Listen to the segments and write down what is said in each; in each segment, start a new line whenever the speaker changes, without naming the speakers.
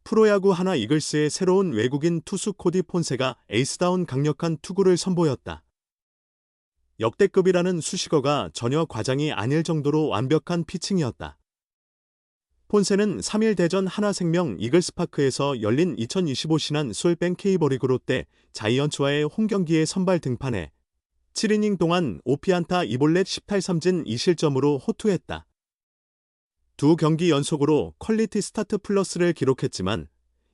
프로야구 하나 이글스의 새로운 외국인 투수 코디 폰세가 에이스다운 강력한 투구를 선보였다. 역대급이라는 수식어가 전혀 과장이 아닐 정도로 완벽한 피칭이었다. 폰세는 3일 대전 하나생명 이글스파크에서 열린 2025 신한 솔뱅 K버리그 롯데 자이언츠와의 홈경기에 선발 등판해 7이닝 동안 5피안타 2볼넷 10탈3진 2실점으로 호투했다. 두 경기 연속으로 퀄리티 스타트 플러스를 기록했지만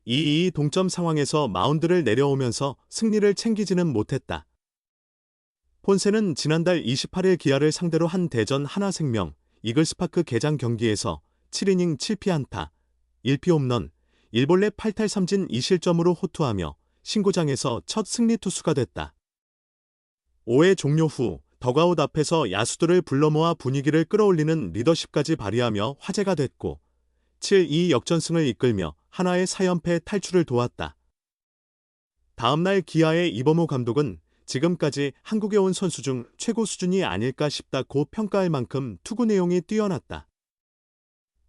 2-2 동점 상황에서 마운드를 내려오면서 승리를 챙기지는 못했다. 폰세는 지난달 28일 기아를 상대로 한 대전 하나생명 이글스파크 개장 경기에서 7이닝 7피안타, 1피 홈런, 1볼넷 8탈3진 2실점으로 호투하며 신구장에서 첫 승리 투수가 됐다. 5회 종료 후 더그아웃 앞에서 야수들을 불러 모아 분위기를 끌어올리는 리더십까지 발휘하며 화제가 됐고 7-2 역전승을 이끌며 하나의 4연패 탈출을 도왔다. 다음날 기아의 이범호 감독은 지금까지 한국에 온 선수 중 최고 수준이 아닐까 싶다고 평가할 만큼 투구 내용이 뛰어났다.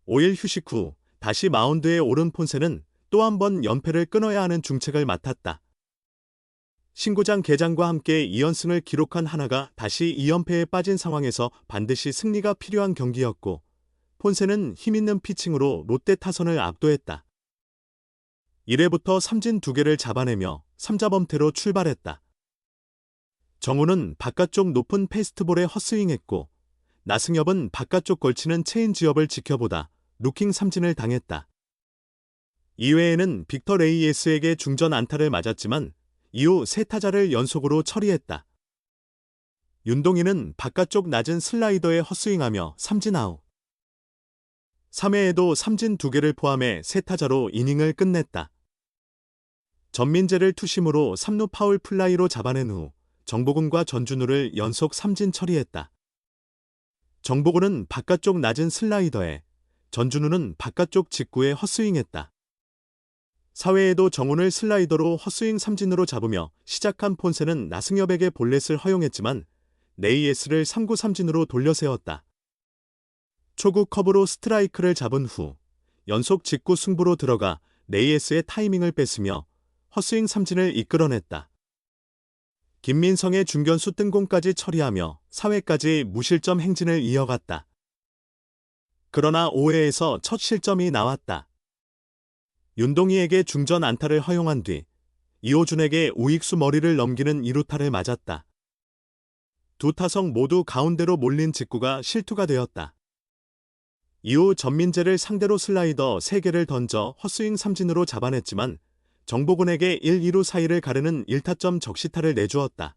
5일 휴식 후 다시 마운드에 오른 폰세는 또 한 번 연패를 끊어야 하는 중책을 맡았다. 신구장 개장과 함께 2연승을 기록한 하나가 다시 2연패에 빠진 상황에서 반드시 승리가 필요한 경기였고 폰세는 힘있는 피칭으로 롯데 타선을 압도했다. 1회부터 삼진 2개를 잡아내며 3자범퇴로 출발했다. 정우는 바깥쪽 높은 페이스트볼에 헛스윙했고 나승엽은 바깥쪽 걸치는 체인지업을 지켜보다 루킹 삼진을 당했다. 2회에는 빅터 레이에스에게 중전 안타를 맞았지만 이후 3타자를 연속으로 처리했다. 윤동희는 바깥쪽 낮은 슬라이더에 헛스윙하며 삼진 아웃. 3회에도 삼진 2개를 포함해 3타자로 이닝을 끝냈다. 전민재를 투심으로 3루 파울 플라이로 잡아낸 후 정보근과 전준우를 연속 삼진 처리했다. 정보근은 바깥쪽 낮은 슬라이더에, 전준우는 바깥쪽 직구에 헛스윙했다. 4회에도 정훈을 슬라이더로 헛스윙 삼진으로 잡으며 시작한 폰세는 나승엽에게 볼넷을 허용했지만 레이에스를 3구 삼진으로 돌려세웠다. 초구 커브로 스트라이크를 잡은 후 연속 직구 승부로 들어가 레이에스의 타이밍을 뺐으며 헛스윙 삼진을 이끌어냈다. 김민성의 중견수 뜬공까지 처리하며 4회까지 무실점 행진을 이어갔다. 그러나 5회에서 첫 실점이 나왔다. 윤동희에게 중전 안타를 허용한 뒤 이호준에게 우익수 머리를 넘기는 2루타를 맞았다. 두 타석 모두 가운데로 몰린 직구가 실투가 되었다. 이후 전민재를 상대로 슬라이더 3개를 던져 헛스윙 삼진으로 잡아냈지만 정보근에게 1, 2루 사이를 가르는 1타점 적시타를 내주었다.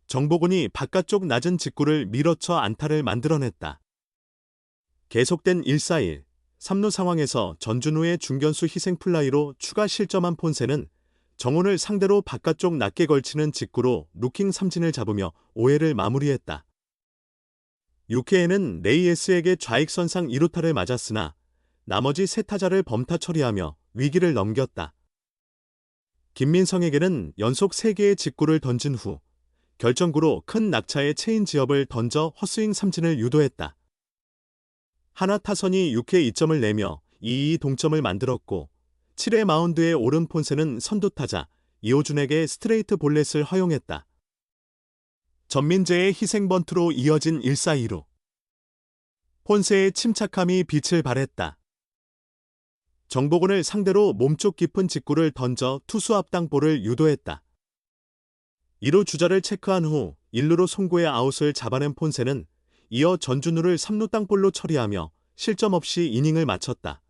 정보근이 바깥쪽 낮은 직구를 밀어쳐 안타를 만들어냈다. 계속된 1-4-1, 3루 상황에서 전준우의 중견수 희생플라이로 추가 실점한 폰세는 정훈을 상대로 바깥쪽 낮게 걸치는 직구로 루킹 삼진을 잡으며 5회를 마무리했다. 6회에는 레이에스에게 좌익선상 2루타를 맞았으나 나머지 3타자를 범타 처리하며 위기를 넘겼다. 김민성에게는 연속 3개의 직구를 던진 후 결정구로 큰 낙차의 체인지업을 던져 헛스윙 삼진을 유도했다. 하나 타선이 6회 2점을 내며 2-2 동점을 만들었고 7회 마운드에 오른 폰세는 선두타자 이호준에게 스트레이트 볼넷을 허용했다. 전민재의 희생번트로 이어진 1-4-2루. 폰세의 침착함이 빛을 발했다. 정보근을 상대로 몸쪽 깊은 직구를 던져 투수 앞당 볼을 유도했다. 2루 주자를 체크한 후 1루로 송구의 아웃을 잡아낸 폰세는 이어 전준우를 3루 땅볼로 처리하며 실점 없이 이닝을 마쳤다.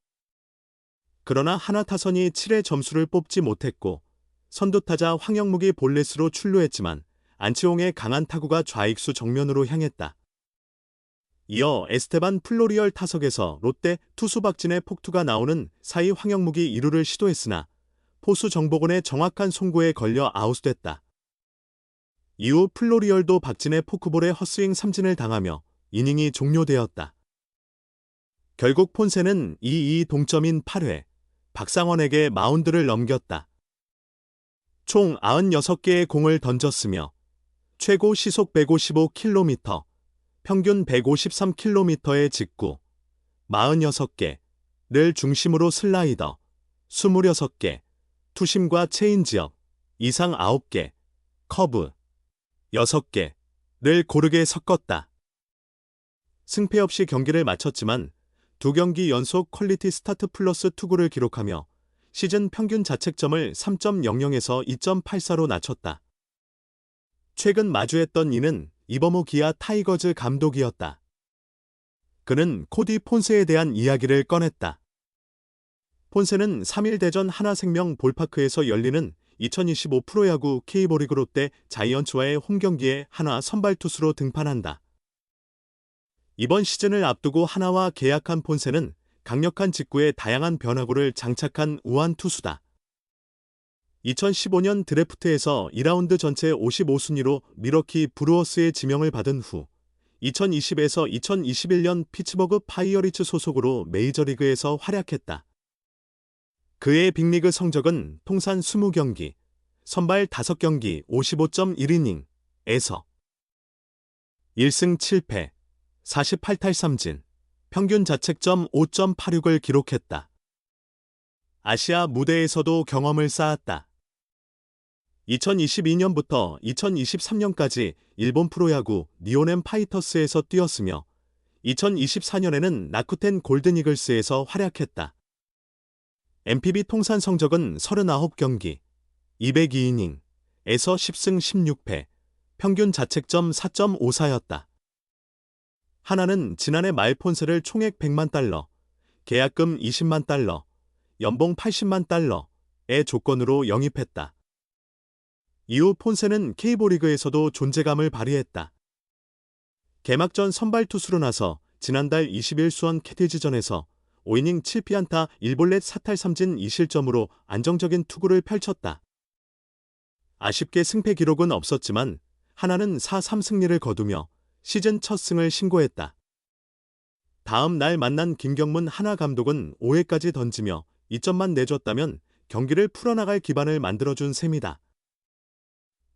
그러나 하나 타선이 7회 점수를 뽑지 못했고 선두타자 황영묵이 볼넷으로 출루했지만 안치홍의 강한 타구가 좌익수 정면으로 향했다. 이어 에스테반 플로리얼 타석에서 롯데 투수 박진의 폭투가 나오는 사이 황영묵이 2루를 시도했으나 포수 정보근의 정확한 송구에 걸려 아웃됐다. 이후 플로리얼도 박진의 포크볼에 헛스윙 삼진을 당하며 이닝이 종료되었다. 결국 폰세는 2-2 동점인 8회 박상원에게 마운드를 넘겼다. 총 96개의 공을 던졌으며 최고 시속 155km, 평균 153km의 직구, 46개를 중심으로 슬라이더, 26개, 투심과 체인지업, 이상 9개, 커브 6개를 고르게 섞었다. 승패 없이 경기를 마쳤지만 2경기 연속 퀄리티 스타트 플러스 투구를 기록하며 시즌 평균 자책점을 3.00에서 2.84로 낮췄다. 최근 마주했던 이는 이범호 기아 타이거즈 감독이었다. 그는 코디 폰세에 대한 이야기를 꺼냈다. 폰세는 3일 대전 하나생명 볼파크에서 열리는 2025 프로야구 K리그 롯데 자이언츠와의 홈경기에 하나 선발 투수로 등판한다. 이번 시즌을 앞두고 하나와 계약한 폰세는 강력한 직구에 다양한 변화구를 장착한 우완 투수다. 2015년 드래프트에서 2라운드 전체 55순위로 미러키 브루어스의 지명을 받은 후 2020에서 2021년 피츠버그 파이어리츠 소속으로 메이저리그에서 활약했다. 그의 빅리그 성적은 통산 20경기, 선발 5경기 55.1이닝에서 1승 7패, 48탈3진, 평균 자책점 5.86을 기록했다. 아시아 무대에서도 경험을 쌓았다. 2022년부터 2023년까지 일본 프로야구 니오넨 파이터스에서 뛰었으며 2024년에는 라쿠텐 골든이글스에서 활약했다. NPB 통산 성적은 39경기, 202이닝에서 10승 16패, 평균 자책점 4.54였다. 하나는 지난해 말 폰세를 총액 100만 달러, 계약금 20만 달러, 연봉 80만 달러의 조건으로 영입했다. 이후 폰세는 K리그에서도 존재감을 발휘했다. 개막전 선발 투수로 나서 지난달 20일 수원 캐티즈전에서 5이닝 7피안타 1볼넷 4탈3진 2실점으로 안정적인 투구를 펼쳤다. 아쉽게 승패 기록은 없었지만 하나는 4-3승리를 거두며 시즌 첫 승을 신고했다. 다음 날 만난 김경문 하나 감독은 5회까지 던지며 2점만 내줬다면 경기를 풀어나갈 기반을 만들어준 셈이다.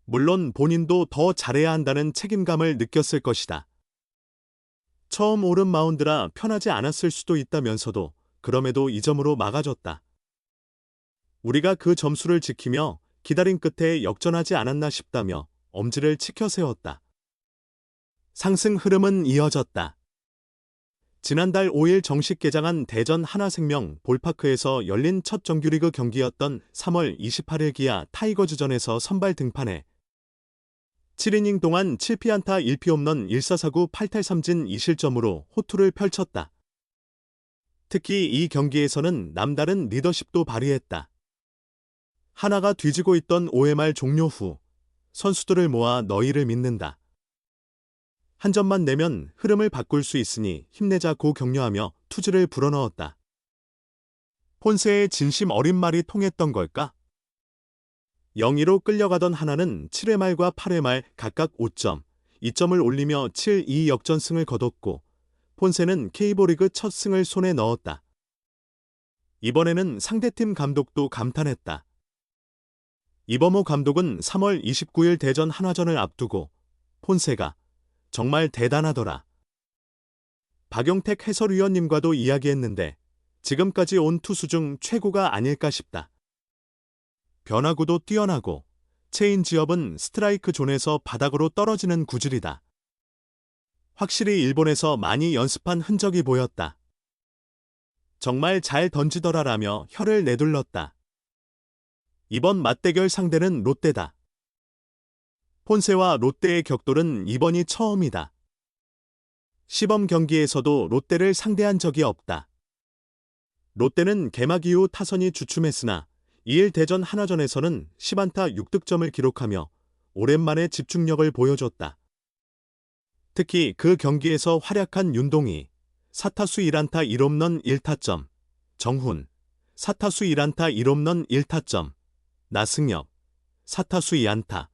물론 본인도 더 잘해야 한다는 책임감을 느꼈을 것이다. 처음 오른 마운드라 편하지 않았을 수도 있다면서도 그럼에도 2점으로 막아줬다. 우리가 그 점수를 지키며 기다린 끝에 역전하지 않았나 싶다며 엄지를 치켜 세웠다. 상승 흐름은 이어졌다. 지난달 5일 정식 개장한 대전 하나생명 볼파크에서 열린 첫 정규리그 경기였던 3월 28일 기아 타이거즈전에서 선발 등판해 7이닝 동안 7피안타 1피홈런 1사사구 8탈3진 2실점으로 호투를 펼쳤다. 특히 이 경기에서는 남다른 리더십도 발휘했다. 하나가 뒤지고 있던 5회 말 종료 후 선수들을 모아 너희를 믿는다. 한 점만 내면 흐름을 바꿀 수 있으니 힘내자고 격려하며 투지를 불어넣었다. 폰세의 진심 어린 말이 통했던 걸까? 0-2로 끌려가던 하나는 7회 말과 8회 말 각각 5점, 2점을 올리며 7-2 역전승을 거뒀고 폰세는 K리그 첫 승을 손에 넣었다. 이번에는 상대팀 감독도 감탄했다. 이범호 감독은 3월 29일 대전 한화전을 앞두고 폰세가 정말 대단하더라. 박용택 해설위원님과도 이야기했는데 지금까지 온 투수 중 최고가 아닐까 싶다. 변화구도 뛰어나고 체인지업은 스트라이크 존에서 바닥으로 떨어지는 구질이다. 확실히 일본에서 많이 연습한 흔적이 보였다. 정말 잘 던지더라라며 혀를 내둘렀다. 이번 맞대결 상대는 롯데다. 폰세와 롯데의 격돌은 이번이 처음이다. 시범 경기에서도 롯데를 상대한 적이 없다. 롯데는 개막 이후 타선이 주춤했으나 2일 대전 한화전에서는 10안타 6득점을 기록하며 오랜만에 집중력을 보여줬다. 특히 그 경기에서 활약한 윤동희, 4타수 1안타 1홈런 1타점, 정훈, 4타수 1안타 1홈런 1타점, 나승엽, 4타수 2안타,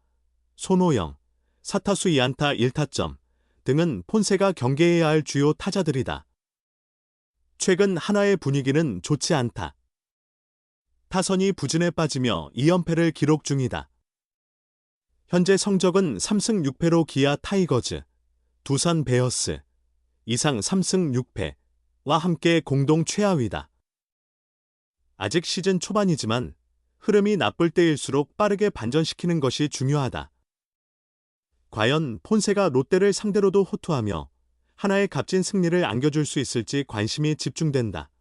손호영, 4타수 2안타 1타점 등은 폰세가 경계해야 할 주요 타자들이다. 최근 하나의 분위기는 좋지 않다. 타선이 부진에 빠지며 2연패를 기록 중이다. 현재 성적은 3승 6패로 기아 타이거즈, 두산 베어스, 이상 3승 6패와 함께 공동 최하위다. 아직 시즌 초반이지만 흐름이 나쁠 때일수록 빠르게 반전시키는 것이 중요하다. 과연 폰세가 롯데를 상대로도 호투하며 하나의 값진 승리를 안겨줄 수 있을지 관심이 집중된다.